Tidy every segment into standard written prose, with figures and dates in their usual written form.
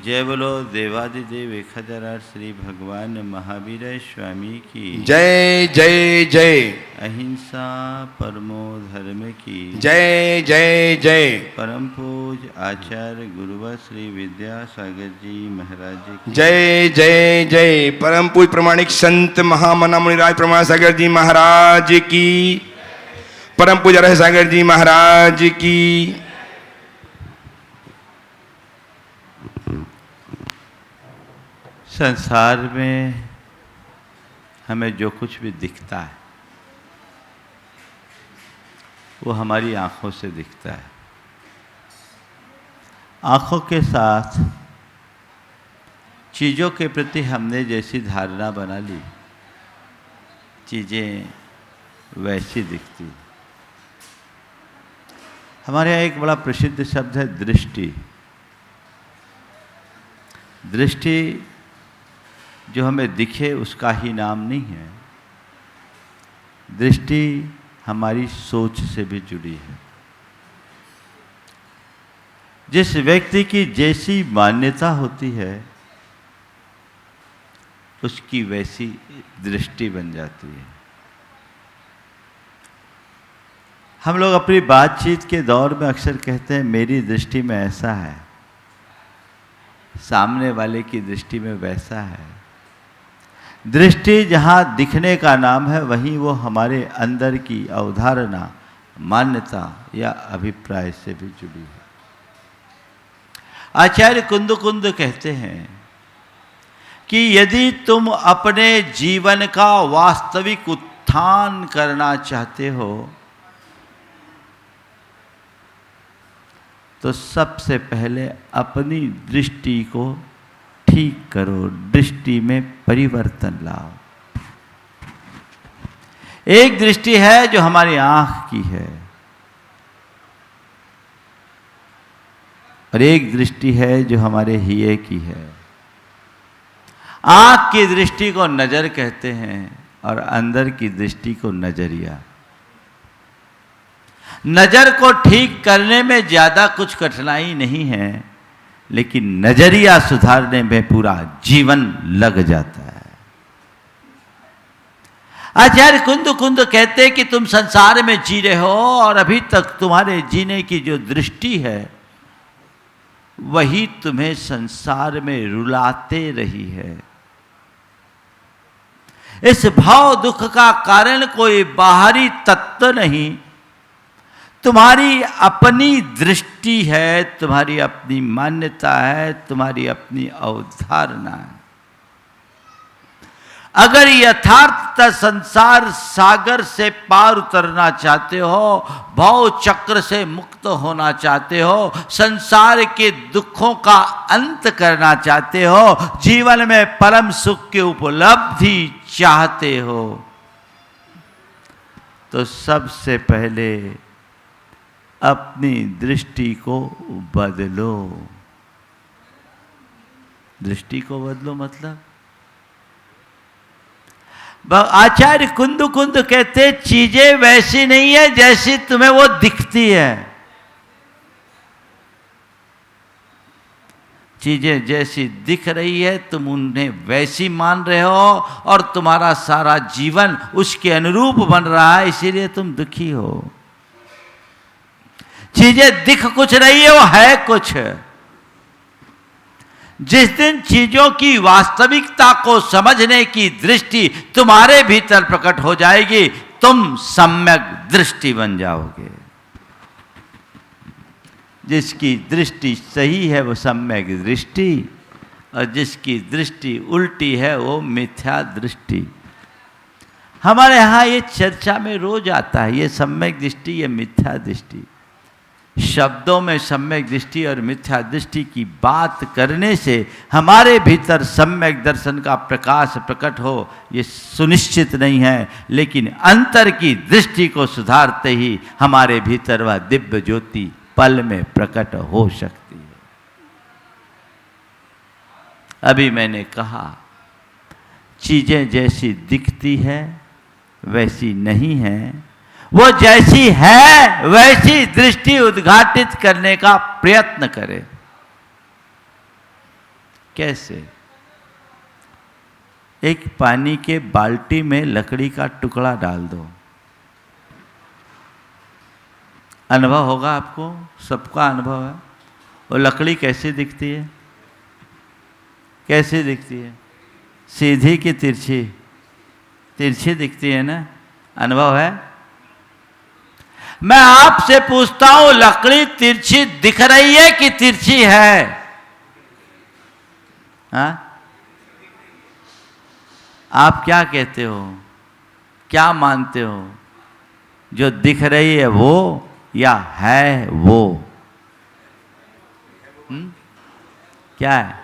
जय बोलो देवादिदेव 1008 श्री भगवान महावीर स्वामी की जय जय जय। अहिंसा परमो धर्म की जय जय जय। परम पूज आचार्य गुरुवर श्री विद्यासागर जी महाराज की जय जय जय। परम पूज प्रमाणिक संत महामना मुनिराज प्रमाण सागर जी महाराज की, परम पूज रह सागर जी महाराज की। संसार में हमें जो कुछ भी दिखता है वो हमारी आंखों से दिखता है। आंखों के साथ चीज़ों के प्रति हमने जैसी धारणा बना ली, चीज़ें वैसी दिखती। हमारे यहाँ एक बड़ा प्रसिद्ध शब्द है दृष्टि। दृष्टि जो हमें दिखे उसका ही नाम नहीं है। दृष्टि हमारी सोच से भी जुड़ी है। जिस व्यक्ति की जैसी मान्यता होती है उसकी वैसी दृष्टि बन जाती है। हम लोग अपनी बातचीत के दौर में अक्सर कहते हैं मेरी दृष्टि में ऐसा है, सामने वाले की दृष्टि में वैसा है। दृष्टि जहाँ दिखने का नाम है वहीं वो हमारे अंदर की अवधारणा, मान्यता या अभिप्राय से भी जुड़ी है। आचार्य कुंद कहते हैं कि यदि तुम अपने जीवन का वास्तविक उत्थान करना चाहते हो तो सबसे पहले अपनी दृष्टि को ठीक करो, दृष्टि में परिवर्तन लाओ। एक दृष्टि है जो हमारी आंख की है और एक दृष्टि है जो हमारे हिये की है। आंख की दृष्टि को नजर कहते हैं और अंदर की दृष्टि को नजरिया। नजर को ठीक करने में ज्यादा कुछ कठिनाई नहीं है, लेकिन नजरिया सुधारने में पूरा जीवन लग जाता है। आचार्य कुंद कहते हैं कि तुम संसार में जी रहे हो और अभी तक तुम्हारे जीने की जो दृष्टि है वही तुम्हें संसार में रुलाते रही है। इस भाव दुख का कारण कोई बाहरी तत्व नहीं, तुम्हारी अपनी दृष्टि है, तुम्हारी अपनी मान्यता है, तुम्हारी अपनी अवधारणा है। अगर यथार्थ संसार सागर से पार उतरना चाहते हो, भव चक्र से मुक्त होना चाहते हो, संसार के दुखों का अंत करना चाहते हो, जीवन में परम सुख की उपलब्धि चाहते हो, तो सबसे पहले अपनी दृष्टि को बदलो। दृष्टि को बदलो मतलब आचार्य कुंद कहते चीजें वैसी नहीं है जैसी तुम्हें वो दिखती है। चीजें जैसी दिख रही है तुम उन्हें वैसी मान रहे हो और तुम्हारा सारा जीवन उसके अनुरूप बन रहा है, इसीलिए तुम दुखी हो। चीजें दिख कुछ रही है, वो है कुछ। जिस दिन चीजों की वास्तविकता को समझने की दृष्टि तुम्हारे भीतर प्रकट हो जाएगी, तुम सम्यक दृष्टि बन जाओगे। जिसकी दृष्टि सही है वो सम्यक दृष्टि, और जिसकी दृष्टि उल्टी है वो मिथ्या दृष्टि। हमारे यहाँ ये चर्चा में रोज आता है, ये सम्यक दृष्टि, ये मिथ्या दृष्टि। शब्दों में सम्यक दृष्टि और मिथ्या दृष्टि की बात करने से हमारे भीतर सम्यक दर्शन का प्रकाश प्रकट हो ये सुनिश्चित नहीं है, लेकिन अंतर की दृष्टि को सुधारते ही हमारे भीतर वह दिव्य ज्योति पल में प्रकट हो सकती है। अभी मैंने कहा चीजें जैसी दिखती है वैसी नहीं है, वो जैसी है वैसी दृष्टि उद्घाटित करने का प्रयत्न करें। कैसे? एक पानी के बाल्टी में लकड़ी का टुकड़ा डाल दो, अनुभव होगा आपको, सबका अनुभव है। और लकड़ी कैसे दिखती है? कैसे दिखती है? सीधी कि तिरछी? तिरछी दिखती है ना, अनुभव है। मैं आपसे पूछता हूं, लकड़ी तिरछी दिख रही है कि तिरछी है? हाँ? आप क्या कहते हो, क्या मानते हो? जो दिख रही है वो या है वो? क्या है?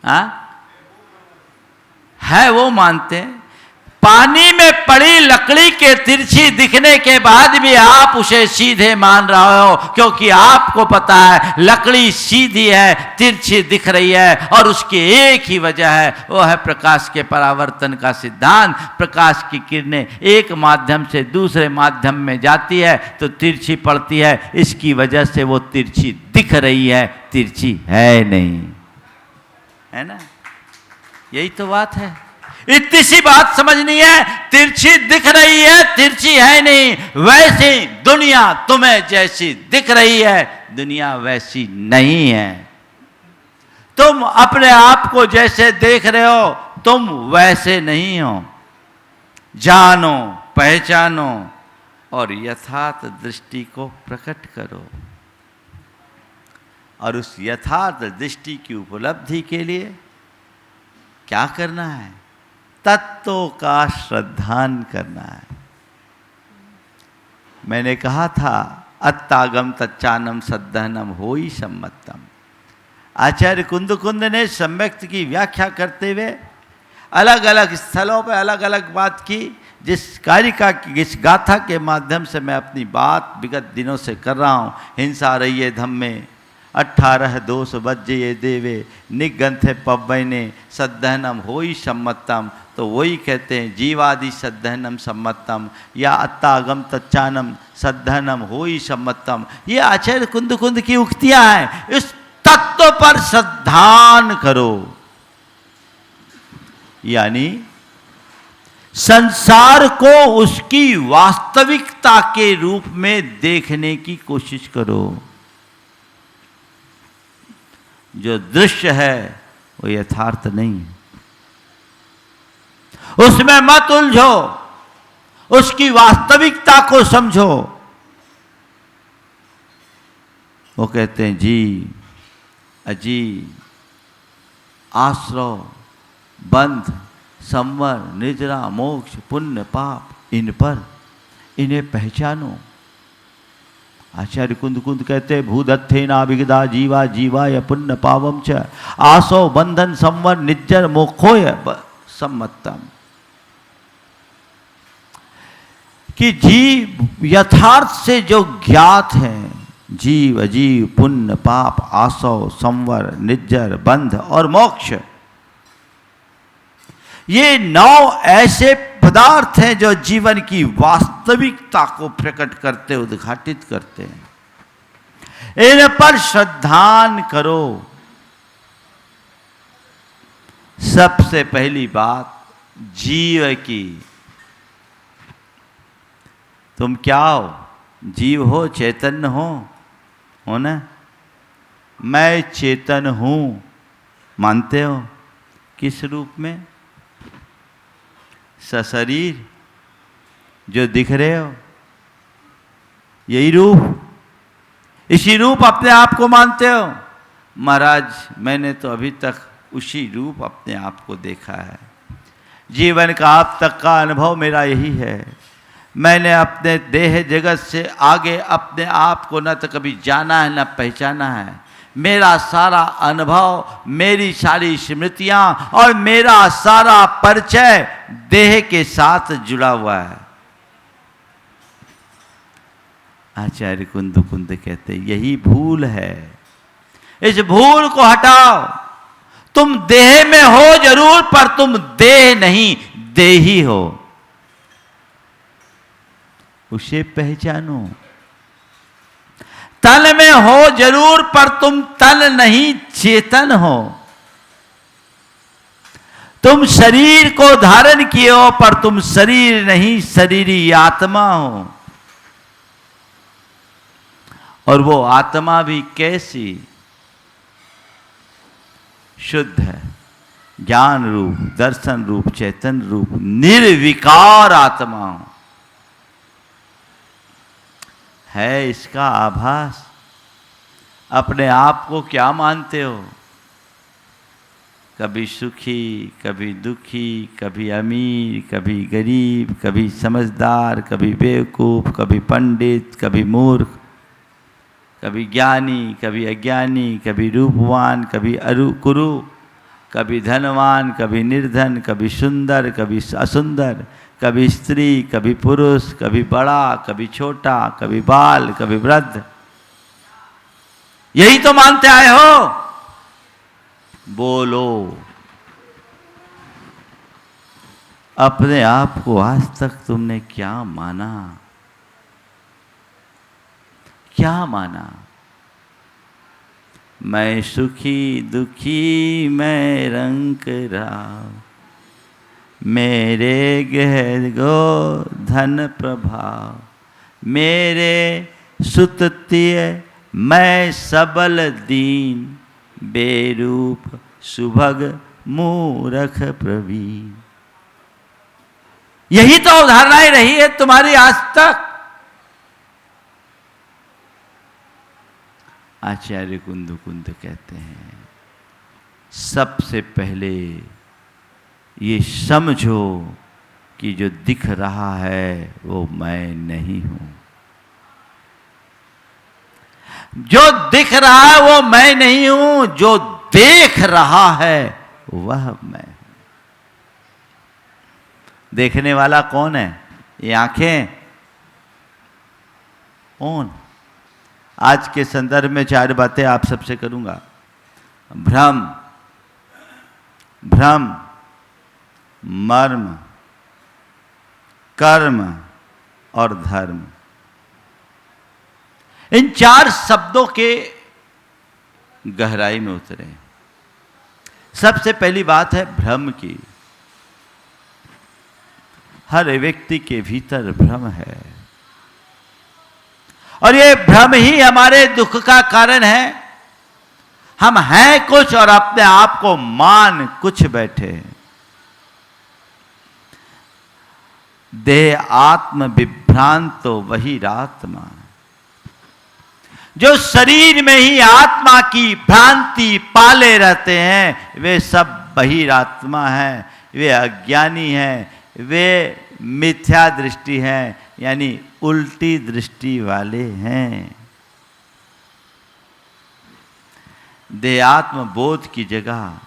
हाँ? है वो मानते हैं। पानी में पड़ी लकड़ी के तिरछी दिखने के बाद भी आप उसे सीधे मान रहे हो, क्योंकि आपको पता है लकड़ी सीधी है, तिरछी दिख रही है, और उसकी एक ही वजह है, वो है प्रकाश के परावर्तन का सिद्धांत। प्रकाश की किरणें एक माध्यम से दूसरे माध्यम में जाती है तो तिरछी पड़ती है, इसकी वजह से वो तिरछी दिख रही है, तिरछी है नहीं, है ना? यही तो बात है। इतनी सी बात समझनी है, तिरछी दिख रही है, तिरछी है नहीं। वैसी दुनिया तुम्हें जैसी दिख रही है, दुनिया वैसी नहीं है। तुम अपने आप को जैसे देख रहे हो, तुम वैसे नहीं हो। जानो, पहचानो और यथार्थ दृष्टि को प्रकट करो। और उस यथार्थ दृष्टि की उपलब्धि के लिए क्या करना है? तत्वों का श्रद्धान करना है। मैंने कहा था, अत्तागम तच्चानम सद्धनम होई सम्मतम। आचार्य कुंद ने सम्यक्त की व्याख्या करते हुए अलग अलग स्थलों पर अलग अलग बात की। जिस कारिका की, इस गाथा के माध्यम से मैं अपनी बात विगत दिनों से कर रहा हूँ। हिंसा रहिए धम्मे 18 दोष वज्जे देवे निगंथे पव्वने सद्धनम होई सम्मतम। तो वही कहते हैं जीवादि सद्धनम सम्मतम या अत्तागम तच्चानम सद्धनम होई सम्मतम। ये आचार्य कुंद की उक्तियां हैं। इस तत्व पर श्रद्धान करो, यानी संसार को उसकी वास्तविकता के रूप में देखने की कोशिश करो। जो दृश्य है वो यथार्थ नहीं है, उसमें मत उलझो, उसकी वास्तविकता को समझो। वो कहते हैं जी अजी आश्रव बंध संवर निद्रा मोक्ष पुण्य पाप इन्हें पहचानो। आचार्य कुंद कहते हैं भूदत्थे नाभिगदा जीवा जीवाय पुण्य पावम च आसो बंधन संवर निज्जर मोक्षोय सम्मतम। कि जीव यथार्थ से जो ज्ञात है, जीव अजीव पुण्य पाप आसव संवर निज्जर बंध और मोक्ष, ये 9 ऐसे पदार्थ हैं जो जीवन की वास्तविकता को प्रकट करते, उद्घाटित करते हैं। इन पर श्रद्धान करो। सबसे पहली बात जीव की। तुम क्या हो? जीव हो, चैतन्य हो ना? मैं चेतन हूं, मानते हो? किस रूप में? सशरीर जो दिख रहे हो, यही रूप, इसी रूप अपने आप को मानते हो? महाराज मैंने तो अभी तक उसी रूप अपने आप को देखा है। जीवन का अब तक का अनुभव मेरा यही है। मैंने अपने देह जगत से आगे अपने आप को न तो कभी जाना है न पहचाना है। मेरा सारा अनुभव, मेरी सारी स्मृतियां और मेरा सारा परिचय देह के साथ जुड़ा हुआ है। आचार्य कुंद कहते हैं यही भूल है। इस भूल को हटाओ। तुम देह में हो जरूर, पर तुम देह नहीं, देही हो। उसे पहचानो। तन में हो जरूर, पर तुम तन नहीं, चेतन हो। तुम शरीर को धारण किए हो, पर तुम शरीर नहीं, शरीरी आत्मा हो। और वो आत्मा भी कैसी? शुद्ध है, ज्ञान रूप, दर्शन रूप, चैतन्य रूप, निर्विकार आत्मा हो। है इसका आभास। अपने आप को क्या मानते हो? कभी सुखी, कभी दुखी, कभी अमीर, कभी गरीब, कभी समझदार, कभी बेवकूफ, कभी पंडित, कभी मूर्ख, कभी ज्ञानी, कभी अज्ञानी, कभी रूपवान, कभी कुरु, कभी धनवान, कभी निर्धन, कभी सुंदर, कभी असुंदर, कभी स्त्री, कभी पुरुष, कभी बड़ा, कभी छोटा, कभी बाल, कभी वृद्ध। यही तो मानते आए हो। बोलो, अपने आप को आज तक तुमने क्या माना? क्या माना? मैं सुखी दुखी, मैं रंग राव, मेरे गहर गो धन प्रभाव, मेरे सुततिय मैं सबल दीन, बेरूप सुभग मूरख प्रवीण। यही तो अवधारणाएं रही है तुम्हारी आज तक। आचार्य कुंद कहते हैं, सबसे पहले ये समझो कि जो दिख रहा है वो मैं नहीं हूं। जो दिख रहा है वो मैं नहीं हूं, जो देख रहा है वह मैं हूं। देखने वाला कौन है? ये आंखें। कौन? आज के संदर्भ में 4 बातें आप सबसे करूंगा। भ्रम, भ्रम, मर्म, कर्म और धर्म। इन 4 शब्दों के गहराई में उतरे। सबसे पहली बात है भ्रम की। हर व्यक्ति के भीतर भ्रम है, और ये भ्रम ही हमारे दुख का कारण है। हम हैं कुछ और अपने आप को मान कुछ बैठे। देह आत्म विभ्रांतो बहिरात्मा। जो शरीर में ही आत्मा की भ्रांति पाले रहते हैं, वे सब बहिरात्मा हैं, वे अज्ञानी हैं, वे मिथ्या दृष्टि हैं, यानी उल्टी दृष्टि वाले हैं। देहात्म बोध की जगह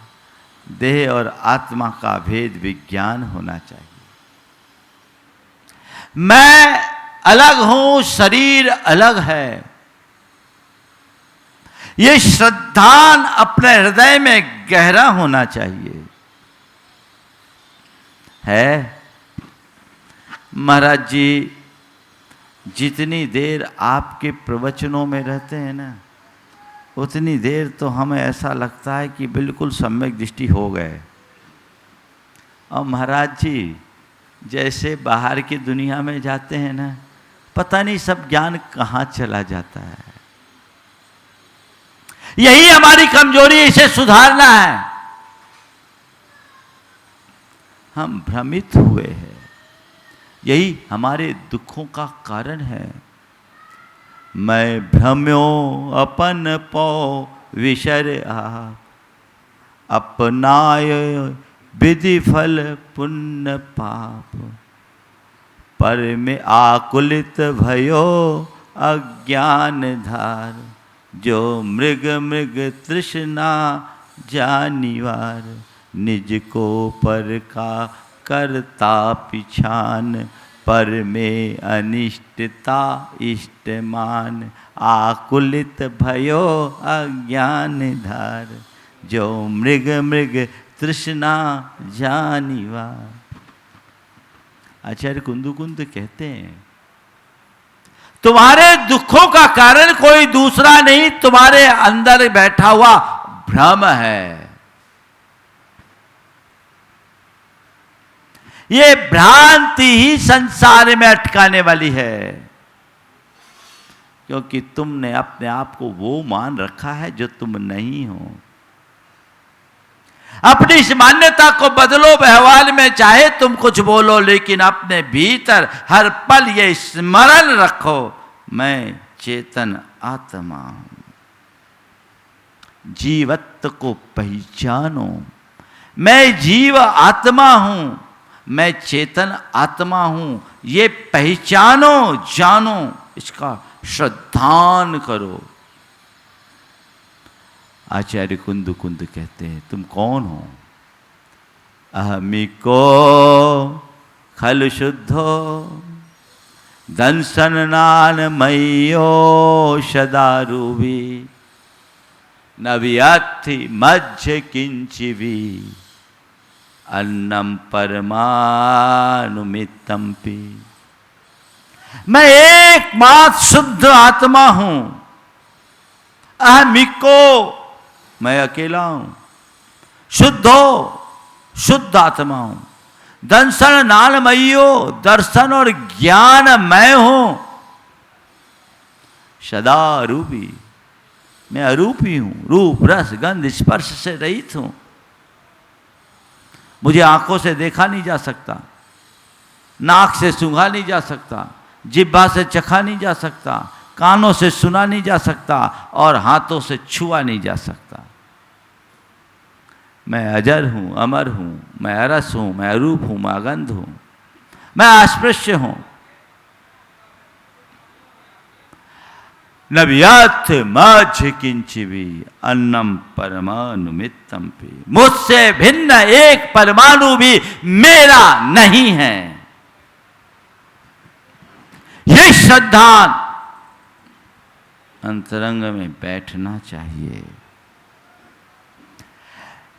देह और आत्मा का भेद विज्ञान होना चाहिए। मैं अलग हूं, शरीर अलग है। ये श्रद्धान अपने हृदय में गहरा होना चाहिए। है महाराज जी, जितनी देर आपके प्रवचनों में रहते हैं ना, उतनी देर तो हमें ऐसा लगता है कि बिल्कुल सम्यक दृष्टि हो गए। और महाराज जी जैसे बाहर की दुनिया में जाते हैं ना, पता नहीं सब ज्ञान कहाँ चला जाता है। यही हमारी कमजोरी है, इसे सुधारना है। हम भ्रमित हुए हैं, यही हमारे दुखों का कारण है। मैं भ्रम्यो अपन पौ विशर आप, अपनाय विधि फल पुण्य पाप, पर में आकुलित भयो अज्ञान धार, जो मृग मृग तृष्णा जानिवार, निज को पर का करता पिछान, पर में अनिष्टता इष्टमान, आकुलित भयो अज्ञान धार, जो मृग मृग तृष्णा जानिवार। आचार्य कुंद कहते हैं, तुम्हारे दुखों का कारण कोई दूसरा नहीं, तुम्हारे अंदर बैठा हुआ भ्रम है। ये भ्रांति ही संसार में अटकाने वाली है, क्योंकि तुमने अपने आप को वो मान रखा है जो तुम नहीं हो। अपनी इस मान्यता को बदलो। व्यवहार में चाहे तुम कुछ बोलो, लेकिन अपने भीतर हर पल ये स्मरण रखो, मैं चेतन आत्मा हूं। जीवत्व को पहचानो, मैं जीव आत्मा हूं, मैं चेतन आत्मा हूं। ये पहचानो, जानो, इसका श्रद्धान करो। आचार्य कुंद कुंद कहते हैं, तुम कौन हो? अहमिको खल शुद्धो दंसन नान मयो सदारूभी नव्याथि मध्य किंचिवी अन्नम परमानुमितम पी। मैं एकमात्र शुद्ध आत्मा हूं। अहमिको, मैं अकेला हूं। शुद्धो, शुद्ध आत्मा हूं। दंसन नालमयो, दर्शन और ज्ञान मैं हूं। सदा रूपी, मैं अरूपी हूं। रूप रस गंध स्पर्श से रहित हूं। मुझे आंखों से देखा नहीं जा सकता, नाक से सूंघा नहीं जा सकता, जिह्वा से चखा नहीं जा सकता, कानों से सुना नहीं जा सकता और हाथों से छुआ नहीं जा सकता। मैं अजर हूं, अमर हूं, मैं अरस हूं, मैं अरूप हूं, मैं अगंध हूं, मैं अस्पृश्य हूं। नव्याथ मध्य किंचिवी अन्नम परमानुमितम पी। मुझसे भिन्न एक परमाणु भी मेरा नहीं है। ये श्रद्धा अंतरंग में बैठना चाहिए।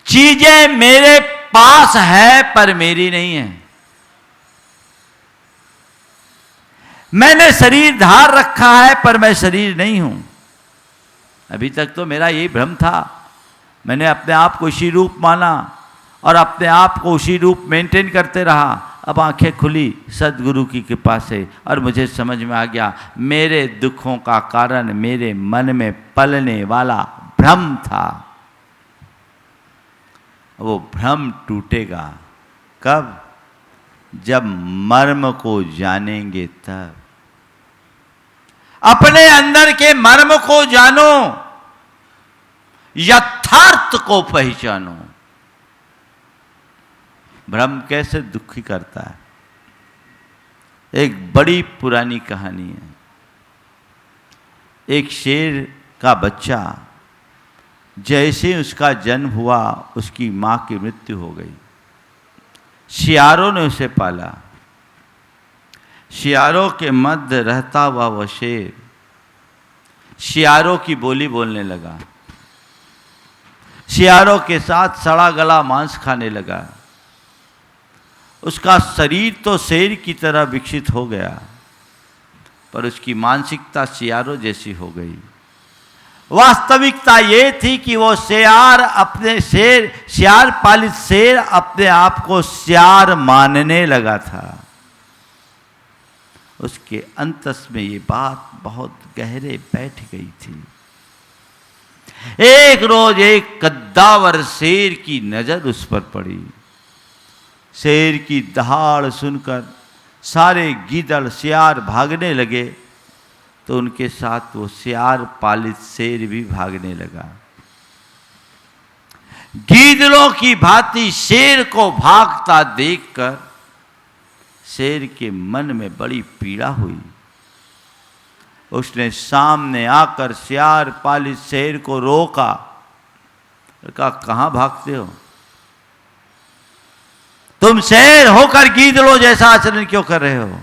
चीजें मेरे पास है पर मेरी नहीं है। मैंने शरीर धार रखा है पर मैं शरीर नहीं हूं। अभी तक तो मेरा यही भ्रम था। मैंने अपने आप को उसी रूप माना और अपने आप को उसी रूप मेंटेन करते रहा। अब आंखें खुली सदगुरु की कृपा से और मुझे समझ में आ गया मेरे दुखों का कारण मेरे मन में पलने वाला भ्रम था। वो भ्रम टूटेगा कब? जब मर्म को जानेंगे तब। अपने अंदर के मर्म को जानो, यथार्थ को पहचानो। भ्रम कैसे दुखी करता है? एक बड़ी पुरानी कहानी है। एक शेर का बच्चा, जैसे उसका जन्म हुआ उसकी मां की मृत्यु हो गई। शियारों ने उसे पाला। शियारों के मध्य रहता हुआ वह शेर शियारों की बोली बोलने लगा। शियारों के साथ सड़ा गला मांस खाने लगा। उसका शरीर तो शेर की तरह विकसित हो गया, पर उसकी मानसिकता शियारों जैसी हो गई। वास्तविकता ये थी कि वो शियार पालित शेर अपने आप को शियार मानने लगा था। उसके अंतस में ये बात बहुत गहरे बैठ गई थी। एक रोज एक कद्दावर शेर की नजर उस पर पड़ी। शेर की दहाड़ सुनकर सारे गीदड़ शियार भागने लगे, तो उनके साथ वो शियार पालित शेर भी भागने लगा। गीदड़ों की भांति शेर को भागता देखकर शेर के मन में बड़ी पीड़ा हुई। उसने सामने आकर शियार पालित शेर को रोका। कहा, कहां भागते हो? तुम शेर होकर गीदड़ों जैसा आचरण क्यों कर रहे हो?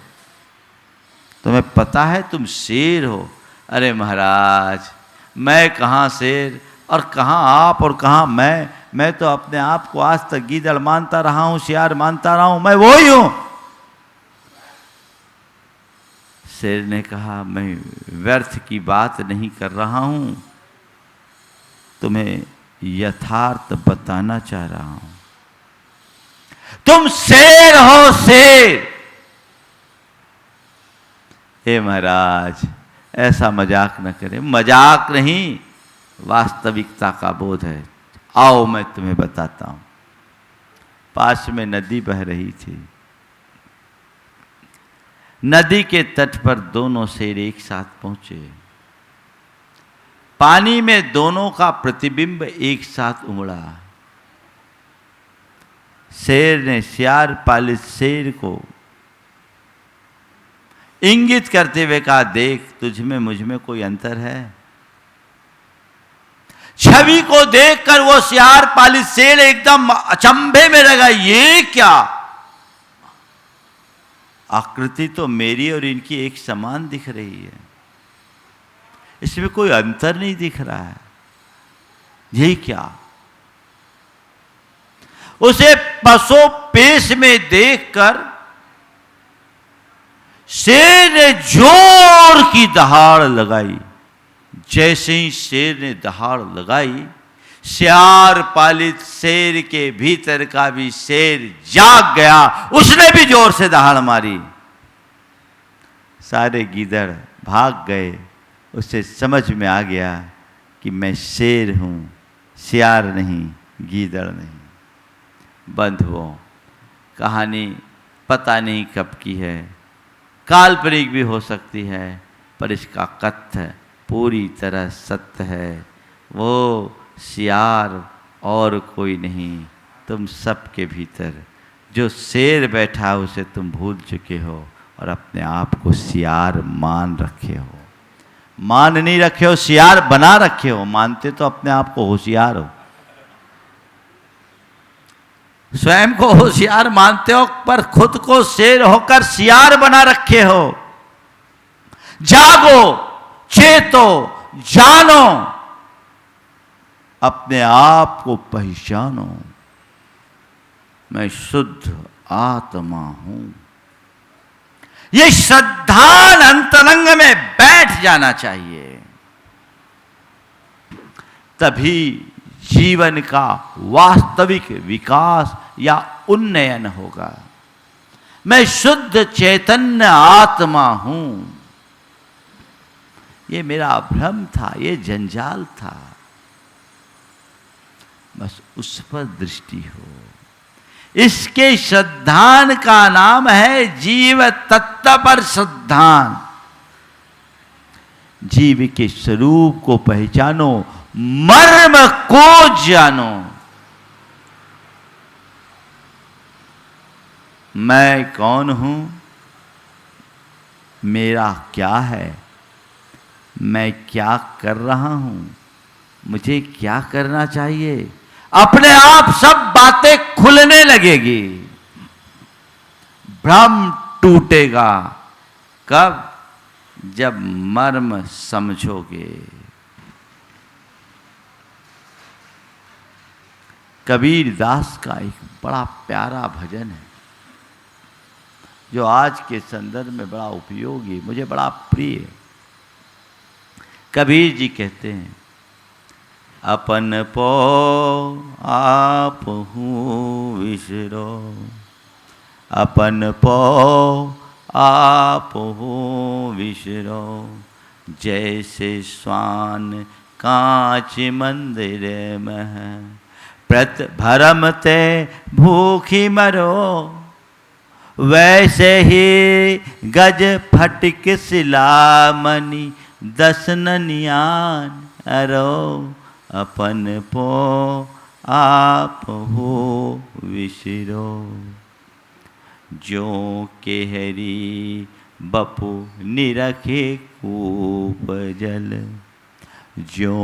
तुम्हें पता है तुम शेर हो? अरे महाराज, मैं कहाँ शेर और कहाँ आप और कहाँ मैं तो अपने आप को आज तक गीदड़ मानता रहा हूं, शियार मानता रहा हूं, मैं वो ही हूं। शेर ने कहा, मैं व्यर्थ की बात नहीं कर रहा हूं, तुम्हें यथार्थ बताना चाह रहा हूं। तुम शेर हो शेर। हे महाराज, ऐसा मजाक न करें। मजाक नहीं, वास्तविकता का बोध है। आओ मैं तुम्हें बताता हूं। पास में नदी बह रही थी। नदी के तट पर दोनों शेर एक साथ पहुंचे। पानी में दोनों का प्रतिबिंब एक साथ उमड़ा। शेर ने सियार पालित शेर को इंगित करते हुए कहा, देख तुझ में मुझ में कोई अंतर है। छवि को देखकर वो सियार पालित शेर एकदम अचंभे में रह गया। ये क्या, आकृति तो मेरी और इनकी एक समान दिख रही है, इसमें कोई अंतर नहीं दिख रहा है, यही क्या। उसे पसो पेश में देखकर शेर ने जोर की दहाड़ लगाई। जैसे ही शेर ने दहाड़ लगाई, सियार पालित शेर के भीतर का भी शेर जाग गया। उसने भी जोर से दहाड़ मारी। सारे गीदड़ भाग गए। उसे समझ में आ गया कि मैं शेर हूं, सियार नहीं, गीदड़ नहीं। बंधुओं, कहानी पता नहीं कब की है, काल्पनिक भी हो सकती है, पर इसका कथ्य पूरी तरह सत्य है। वो सियार और कोई नहीं, तुम सबके भीतर जो शेर बैठा उसे तुम भूल चुके हो और अपने आप को सियार मान रखे हो। मान नहीं रखे हो, सियार बना रखे हो। मानते तो अपने आप को होशियार हो, स्वयं को होशियार मानते हो, पर खुद को शेर होकर सियार बना रखे हो। जागो, चेतो, जानो, अपने आप को पहचानो। मैं शुद्ध आत्मा हूं। ये श्रद्धान अंतरंग में बैठ जाना चाहिए, तभी जीवन का वास्तविक विकास या उन्नयन होगा। मैं शुद्ध चैतन्य आत्मा हूं। ये मेरा भ्रम था, ये जंजाल था, बस उस पर दृष्टि हो। इसके श्रद्धान का नाम है जीव तत्व पर श्रद्धान। जीव के स्वरूप को पहचानो, मर्म को जानो। मैं कौन हूं, मेरा क्या है, मैं क्या कर रहा हूं, मुझे क्या करना चाहिए, अपने आप सब बातें खुलने लगेगी। भ्रम टूटेगा कब, जब मर्म समझोगे। कबीर दास का एक बड़ा प्यारा भजन है जो आज के संदर्भ में बड़ा उपयोगी, मुझे बड़ा प्रिय है। कबीर जी कहते हैं, अपन पो आप हूँ विसरो, अपन पो आप हूँ विसरो, जैसे स्वान कांच मंदिर में प्रत भरम ते भूखी मरो, वैसे ही गज फटिक सिलामणि दसननियान अरो, अपन पो आप हो विसरो, जो केहरी बपु निरखे कूप जल, जो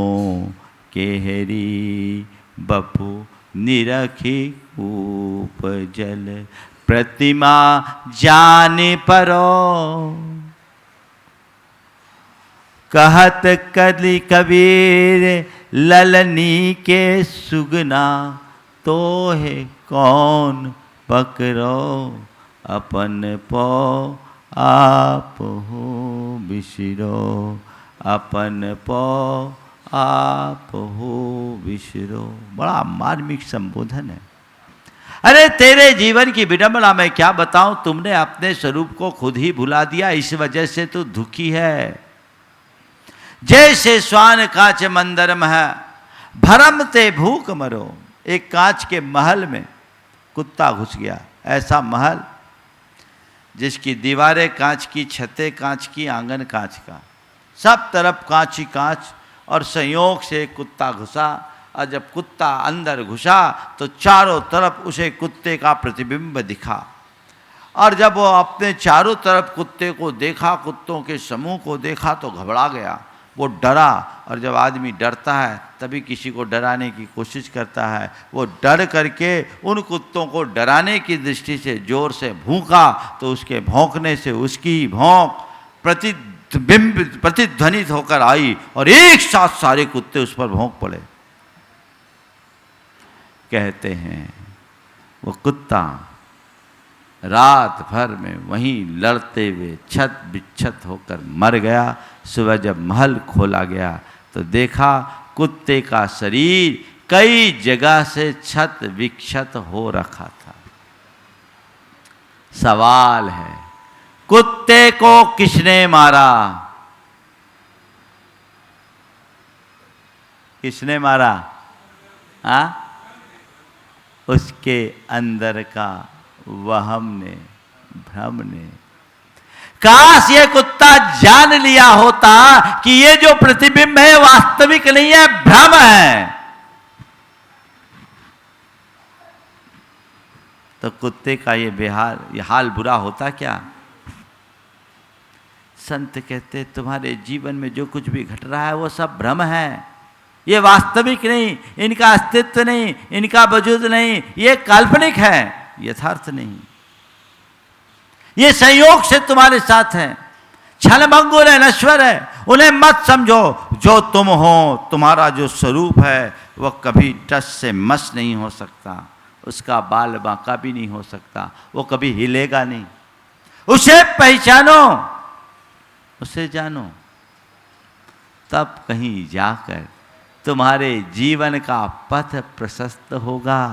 केहरी बपु निरखे कूप जल, प्रतिमा जाने परो, कहत कली कबीर ललनी के सुगना, तो है कौन पकड़ो, अपन पो आप हो बिसरो, अपन पो आप हो बिसरो। बड़ा मार्मिक संबोधन है। अरे तेरे जीवन की विडंबना मैं क्या बताऊं, तुमने अपने स्वरूप को खुद ही भुला दिया, इस वजह से तू दुखी है। जैसे स्वान कांच मंदिर में है, भरमते भूख मरो। एक कांच के महल में कुत्ता घुस गया, ऐसा महल जिसकी दीवारें कांच की, छतें कांच की, आंगन कांच का, सब तरफ कांच ही कांच, और संयोग से कुत्ता घुसा। और जब कुत्ता अंदर घुसा तो चारों तरफ उसे कुत्ते का प्रतिबिंब दिखा। और जब वो अपने चारों तरफ कुत्ते को देखा, कुत्तों के समूह को देखा, तो घबरा गया, वो डरा। और जब आदमी डरता है तभी किसी को डराने की कोशिश करता है। वो डर करके उन कुत्तों को डराने की दृष्टि से जोर से भौंका, तो उसके भौंकने से उसकी भौंक प्रतिध्वनित होकर आई और एक साथ सारे कुत्ते उस पर भौंक पड़े। कहते हैं वो कुत्ता रात भर में वहीं लड़ते हुए छत बिच्छत होकर मर गया। सुबह जब महल खोला गया तो देखा कुत्ते का शरीर कई जगह से छत विक्षत हो रखा था। सवाल है, कुत्ते को किसने मारा? किसने मारा? उसके अंदर का वहम ने, भ्रम ने। काश ये कुत्ता जान लिया होता कि ये जो प्रतिबिंब है वास्तविक नहीं है, भ्रम है, तो कुत्ते का ये हाल बुरा होता क्या? संत कहते तुम्हारे जीवन में जो कुछ भी घट रहा है वो सब भ्रम है, ये वास्तविक नहीं, इनका अस्तित्व नहीं, इनका वजूद नहीं, ये काल्पनिक है, यथार्थ नहीं। ये संयोग से तुम्हारे साथ है, छलभंगुर है, नश्वर है, उन्हें मत समझो। जो तुम हो, तुम्हारा जो स्वरूप है वह कभी टस से मस नहीं हो सकता, उसका बाल बांका भी नहीं हो सकता, वो कभी हिलेगा नहीं। उसे पहचानो, उसे जानो, तब कहीं जाकर तुम्हारे जीवन का पथ प्रशस्त होगा।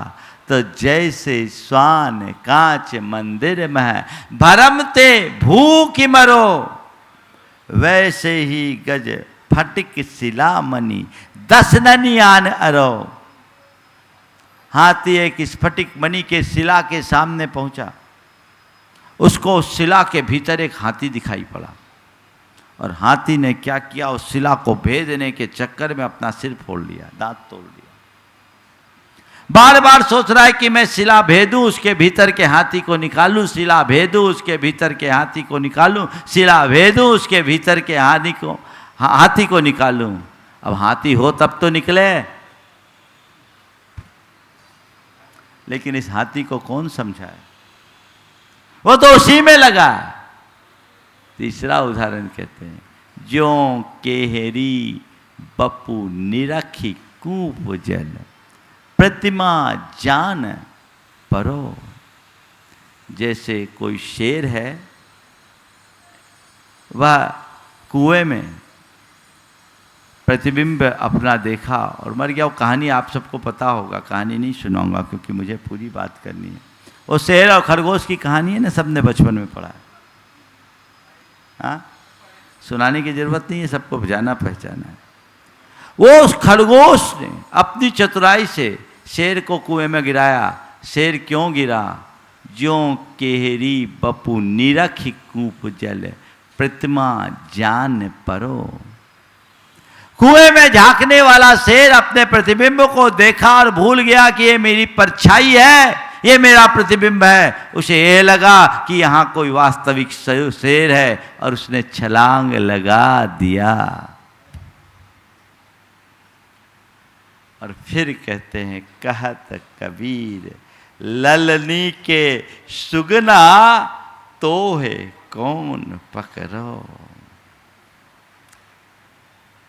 तो जैसे स्वान कांच मंदिर में भरमते भूख मरो, वैसे ही गज फटिक शिला मणि दसननी आन अरो। हाथी एक स्फटिक मणि के शिला के सामने पहुंचा, उसको उस शिला के भीतर एक हाथी दिखाई पड़ा, और हाथी ने क्या किया, उस शिला को भेदने के चक्कर में अपना सिर फोड़ लिया, दांत तोड़ लिया। बार बार सोच रहा है कि मैं शिला भेदूं, उसके भीतर के हाथी को निकालूं, शिला भेदूं, उसके भीतर के हाथी को निकालूं, शिला भेदूं, उसके भीतर के हाथी को निकालूं। अब हाथी हो तब तो निकले, लेकिन इस हाथी को कौन समझाए, वो तो उसी में लगा। तीसरा उदाहरण कहते हैं, ज्यों केहरी बपू निरखी कूप जल, प्रतिमा जान परो। जैसे कोई शेर है, वह कुएं में प्रतिबिंब अपना देखा और मर गया। वो कहानी आप सबको पता होगा, कहानी नहीं सुनाऊंगा क्योंकि मुझे पूरी बात करनी है। वो शेर और खरगोश की कहानी है ना, सबने बचपन में पढ़ा है। हाँ, सुनाने की जरूरत नहीं है, सबको जाना पहचाना है। वो उस खरगोश ने अपनी चतुराई से शेर को कुएं में गिराया। शेर क्यों गिरा? ज्यों केहरी बपू निरखी कूप जल, प्रतिमा जान परो। कुएं में झांकने वाला शेर अपने प्रतिबिंब को देखा और भूल गया कि ये मेरी परछाई है, ये मेरा प्रतिबिंब है। उसे ये लगा कि यहाँ कोई वास्तविक शेर है, और उसने छलांग लगा दिया। और फिर कहते हैं, कहत कबीर ललनी के सुगना तो है कौन पकड़ो।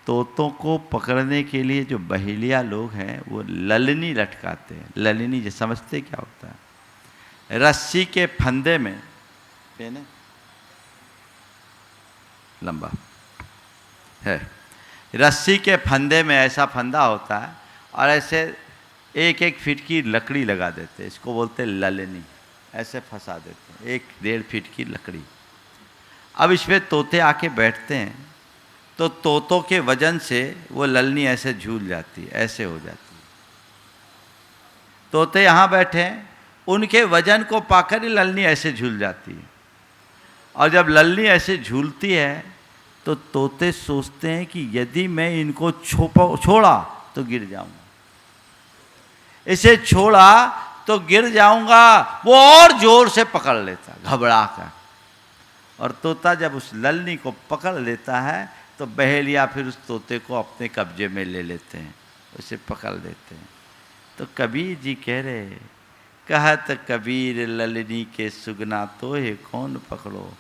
तोतों को पकड़ने के लिए जो बहेलिया लोग हैं वो ललनी लटकाते हैं। ललनी जो समझते क्या होता है? रस्सी के फंदे में पेने लंबा है, रस्सी के फंदे में ऐसा फंदा होता है, और ऐसे एक एक फीट की लकड़ी लगा देते हैं, इसको बोलते हैं ललनी, ऐसे फंसा देते हैं 1-1.5 फीट की लकड़ी। अब इस पर तोते आके बैठते हैं तो तोतों के वजन से वो ललनी ऐसे झूल जाती है, ऐसे हो जाती है। तोते यहाँ बैठे हैं, उनके वजन को पाकर ही ललनी ऐसे झूल जाती है। और जब ललनी ऐसे झूलती है तो तोते सोचते हैं कि यदि मैं इनको छोड़ा तो गिर जाऊंगा, इसे छोड़ा तो गिर जाऊंगा। वो और जोर से पकड़ लेता घबरा कर, और तोता जब उस ललनी को पकड़ लेता है तो बहेलिया फिर उस तोते को अपने कब्जे में ले लेते हैं, उसे पकड़ लेते हैं। तो कबीर जी कह रहे, कहत कबीर ललनी के सुगना तो है कौन पकड़ो।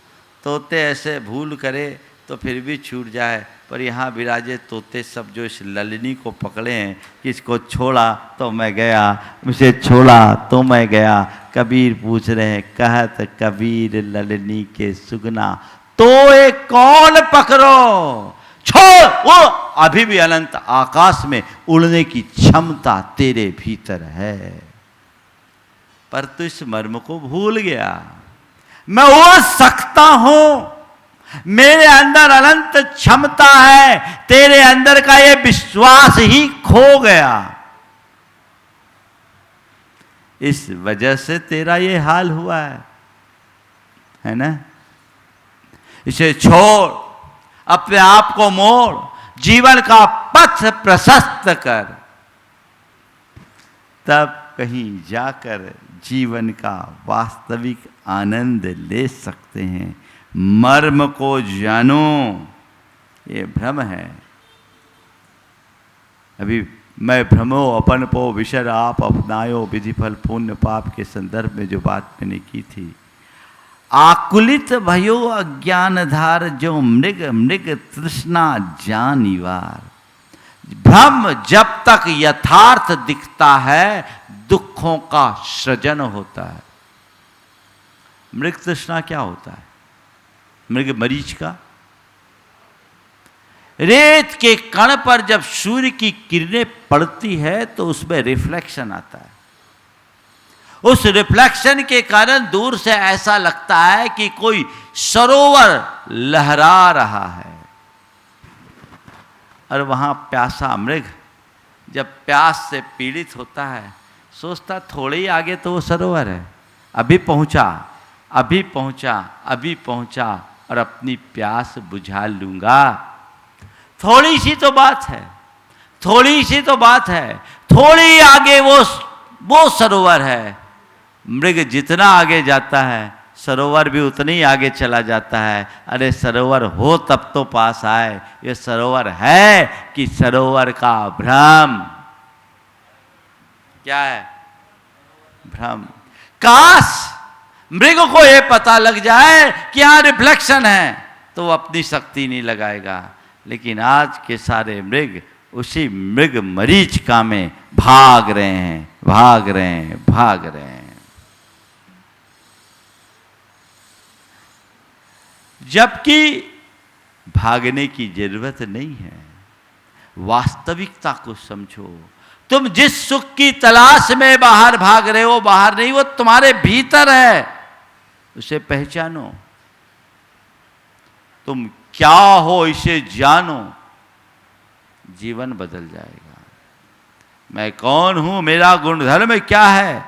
तोते ऐसे भूल करे तो फिर भी छूट जाए, पर यहाँ विराजे तोते सब जो इस ललनी को पकड़े हैं कि इसको छोड़ा तो मैं गया, मुझे छोड़ा तो मैं गया। कबीर पूछ रहे हैं, कहत कबीर ललनी के सुगना तो ये कौन पकड़ो। छोड़, वो अभी भी अनंत आकाश में उड़ने की क्षमता तेरे भीतर है, पर तू इस मर्म को भूल गया। मैं उड़ सकता हूं, मेरे अंदर अनंत क्षमता है, तेरे अंदर का ये विश्वास ही खो गया, इस वजह से तेरा ये हाल हुआ है ना। इसे छोड़, अपने आप को मोड़, जीवन का पथ प्रशस्त कर, तब कहीं जाकर जीवन का वास्तविक आनंद ले सकते हैं। मर्म को जानो, ये भ्रम है। अभी मैं भ्रमो अपन पो विषर आप अपनायो विधि फल पुण्य पाप के संदर्भ में जो बात मैंने की थी, आकुलित भयो अज्ञान धार जो मृग मृग तृष्णा जानिवार। भ्रम जब तक यथार्थ दिखता है दुखों का सृजन होता है। मृग तृष्णा क्या होता है? मृग मरीच का रेत के कण पर जब सूर्य की किरणें पड़ती है तो उसमें रिफ्लेक्शन आता है। उस रिफ्लेक्शन के कारण दूर से ऐसा लगता है कि कोई सरोवर लहरा रहा है, और वहां प्यासा मृग जब प्यास से पीड़ित होता है सोचता थोड़े ही आगे तो वो सरोवर है, अभी पहुंचा अभी पहुंचा अभी पहुंचा और अपनी प्यास बुझा लूंगा। थोड़ी सी तो बात है, थोड़ी सी तो बात है, थोड़ी आगे वो सरोवर है। मृग जितना आगे जाता है सरोवर भी उतनी ही आगे चला जाता है। अरे सरोवर हो तब तो पास आए, ये सरोवर है कि सरोवर का भ्रम। क्या है? भ्रम। काश मृग को ये पता लग जाए कि यहां रिफ्लेक्शन है तो वो अपनी शक्ति नहीं लगाएगा, लेकिन आज के सारे मृग उसी मृग मरीचिका में भाग रहे हैं, भाग रहे हैं, भाग रहे हैं। जबकि भागने की जरूरत नहीं है। वास्तविकता को समझो। तुम जिस सुख की तलाश में बाहर भाग रहे हो, बाहर नहीं, वो तुम्हारे भीतर है, उसे पहचानो। तुम क्या हो इसे जानो, जीवन बदल जाएगा। मैं कौन हूं, मेरा गुणधर्म क्या है,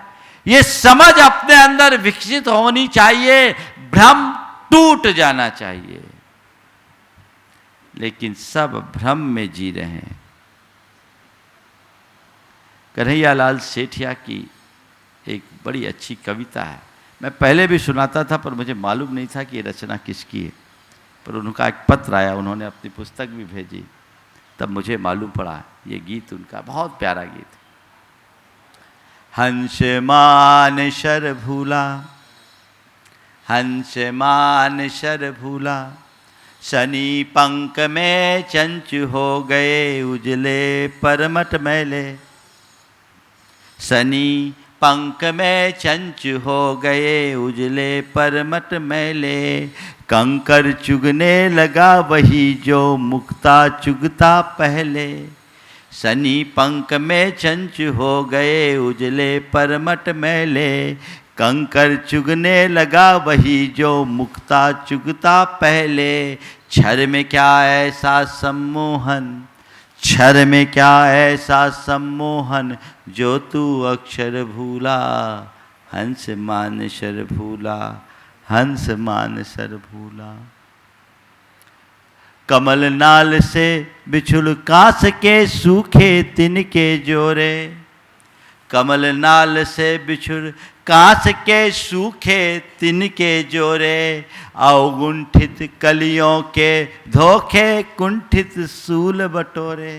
ये समझ अपने अंदर विकसित होनी चाहिए। भ्रम टूट जाना चाहिए, लेकिन सब भ्रम में जी रहे हैं। कन्हैयालाल सेठिया की एक बड़ी अच्छी कविता है, मैं पहले भी सुनाता था पर मुझे मालूम नहीं था कि ये रचना किसकी है, पर उनका एक पत्र आया, उन्होंने अपनी पुस्तक भी भेजी, तब मुझे मालूम पड़ा ये गीत उनका बहुत प्यारा गीत। हंस मान शर भूला, हंस मान शर भूला, शनि पंख में चंच हो गए उजले परमट मैले। शनि पंख में चंच हो गए उजले परमट मैले। कंकर चुगने लगा वही जो मुक्ता चुगता पहले। सनी पंख में चंच हो गए उजले परमट मैले, कंकर चुगने लगा वही जो मुक्ता चुगता पहले। क्षर में क्या ऐसा सम्मोहन, क्षर में क्या ऐसा सम्मोहन, जो तू अक्षर भूला, हंस मानसर भूला, हंस मानसर भूला। कमल नाल से बिछुल कांस के सूखे तिनके जोरे, कमल नाल से बिछुल कांस के सूखे तिनके जोरे, अवगुंठित कलियों के धोखे कुंठित सूल बटोरे।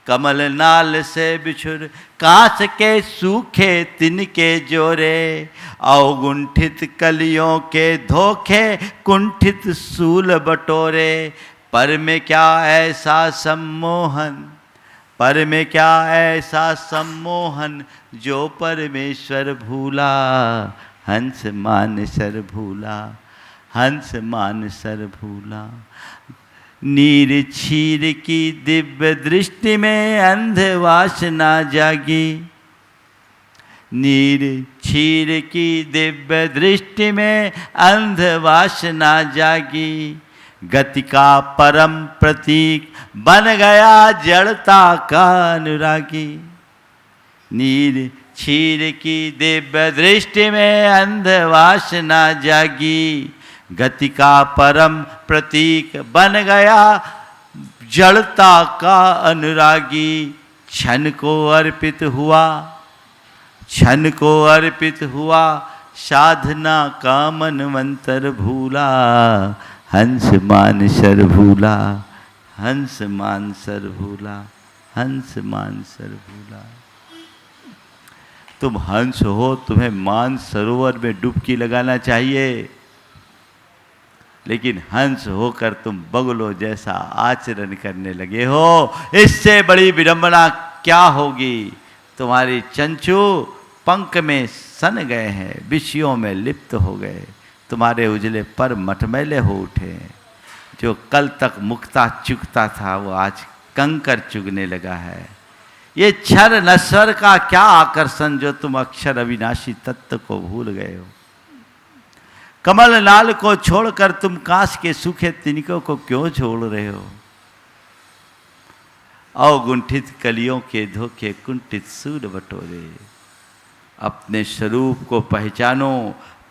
कमल नाल से बिछुर कांस के सूखे तिनके जोरे, अवगुंठित कलियों के धोखे कुंठित सूल बटोरे। पर में क्या ऐसा सम्मोहन, पर में क्या ऐसा सम्मोहन, जो परमेश्वर भूला, हंस मानसर भूला, हंस मानसर भूला। नीर क्षीर की दिव्य दृष्टि में अंध वासना जागी, नीर क्षीर की दिव्य दृष्टि में अंध वासना जागी। गति का परम प्रतीक बन गया जड़ता का अनुरागी, नीर क्षीर की दिव्य दृष्टि में अंध वासना जागी। गति का परम प्रतीक बन गया जड़ता का अनुरागी। क्षण को अर्पित हुआ, क्षण को अर्पित हुआ, साधना का मनवंतर भूला, हंस मानसर भूला, हंस मानसर भूला, हंस मानसर भूला। तुम हंस हो, तुम्हें मान सरोवर में डुबकी लगाना चाहिए, लेकिन हंस होकर तुम बगुलों जैसा आचरण करने लगे हो। इससे बड़ी विडंबना क्या होगी। तुम्हारी चंचू पंख में सन गए हैं, विषयों में लिप्त हो गए, तुम्हारे उजले पर मटमैले हो उठे। जो कल तक मुक्ता चुगता था वो आज कंकर चुगने लगा है। ये क्षर नश्वर का क्या आकर्षण, जो तुम अक्षर अविनाशी तत्व को भूल गए हो। कमल नाल को छोड़कर तुम कांस के सूखे तिनकों को क्यों छोड़ रहे हो। अवगुंठित कलियों के धोखे कुंठित सूल बटोरे। अपने स्वरूप को पहचानो,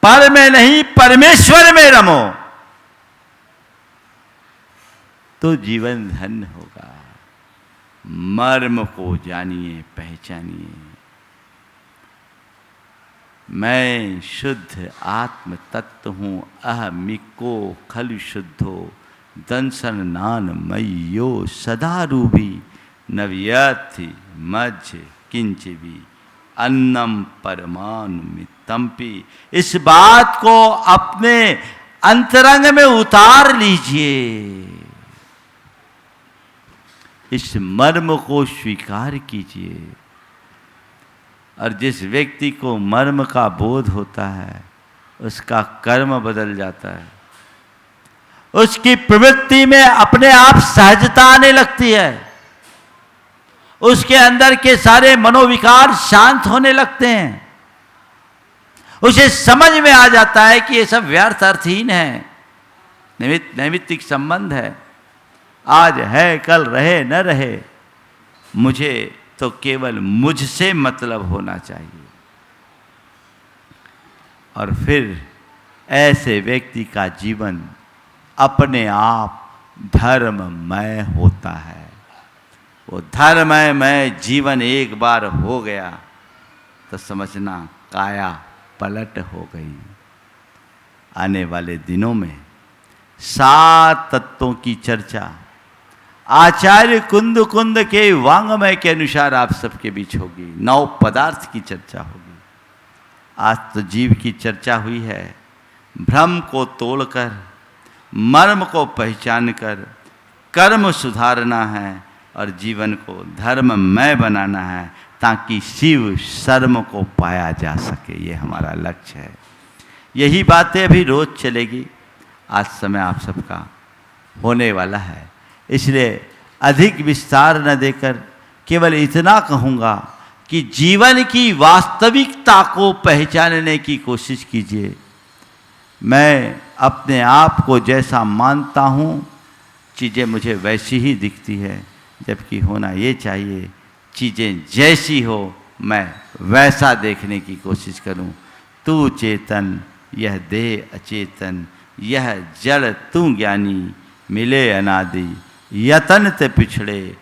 पर में नहीं परमेश्वर में रमो, तो जीवन धन्य होगा। मर्म को जानिए, पहचानिए। मैं शुद्ध आत्म तत्व हूँ, अहमिको खलु शुद्धो, दंसन नान मय्यो सदा रूबी, नव्यथि मज्ज किंचबी, अन्नम परमानुमितंपि। इस बात को अपने अंतरंग में उतार लीजिए, इस मर्म को स्वीकार कीजिए। और जिस व्यक्ति को मर्म का बोध होता है, उसका कर्म बदल जाता है, उसकी प्रवृत्ति में अपने आप सहजता आने लगती है, उसके अंदर के सारे मनोविकार शांत होने लगते हैं। उसे समझ में आ जाता है कि ये सब व्यर्थ अर्थहीन है, नैमित्तिक संबंध है। आज है, कल रहे न रहे, मुझे तो केवल मुझसे मतलब होना चाहिए। और फिर ऐसे व्यक्ति का जीवन अपने आप धर्ममय होता है। वो धर्ममय जीवन एक बार हो गया तो समझना काया पलट हो गई। आने वाले दिनों में 7 तत्वों की चर्चा आचार्य कुंद कुंद के वांग्मय के अनुसार आप सबके बीच होगी। 9 पदार्थ की चर्चा होगी। आज तो जीव की चर्चा हुई है। भ्रम को तोड़कर, मर्म को पहचान कर कर्म सुधारना है और जीवन को धर्ममय बनाना है, ताकि शिव शर्म को पाया जा सके। ये हमारा लक्ष्य है। यही बातें अभी रोज चलेगी। आज समय आप सबका होने वाला है, इसलिए अधिक विस्तार न देकर केवल इतना कहूँगा कि जीवन की वास्तविकता को पहचानने की कोशिश कीजिए। मैं अपने आप को जैसा मानता हूँ चीज़ें मुझे वैसी ही दिखती है, जबकि होना ये चाहिए चीज़ें जैसी हो मैं वैसा देखने की कोशिश करूं। तू चेतन यह देह अचेतन, यह जड़ तू ज्ञानी, मिले अनादि यतन ते पिछड़े,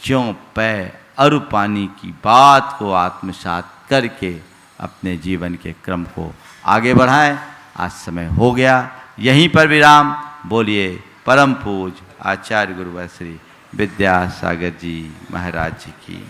ज्यों पै अरु पानी की बात को आत्मसात करके अपने जीवन के क्रम को आगे बढ़ाएं। आज समय हो गया, यहीं पर विराम। बोलिए परम पूज आचार्य गुरुवर श्री विद्यासागर जी महाराज जी की।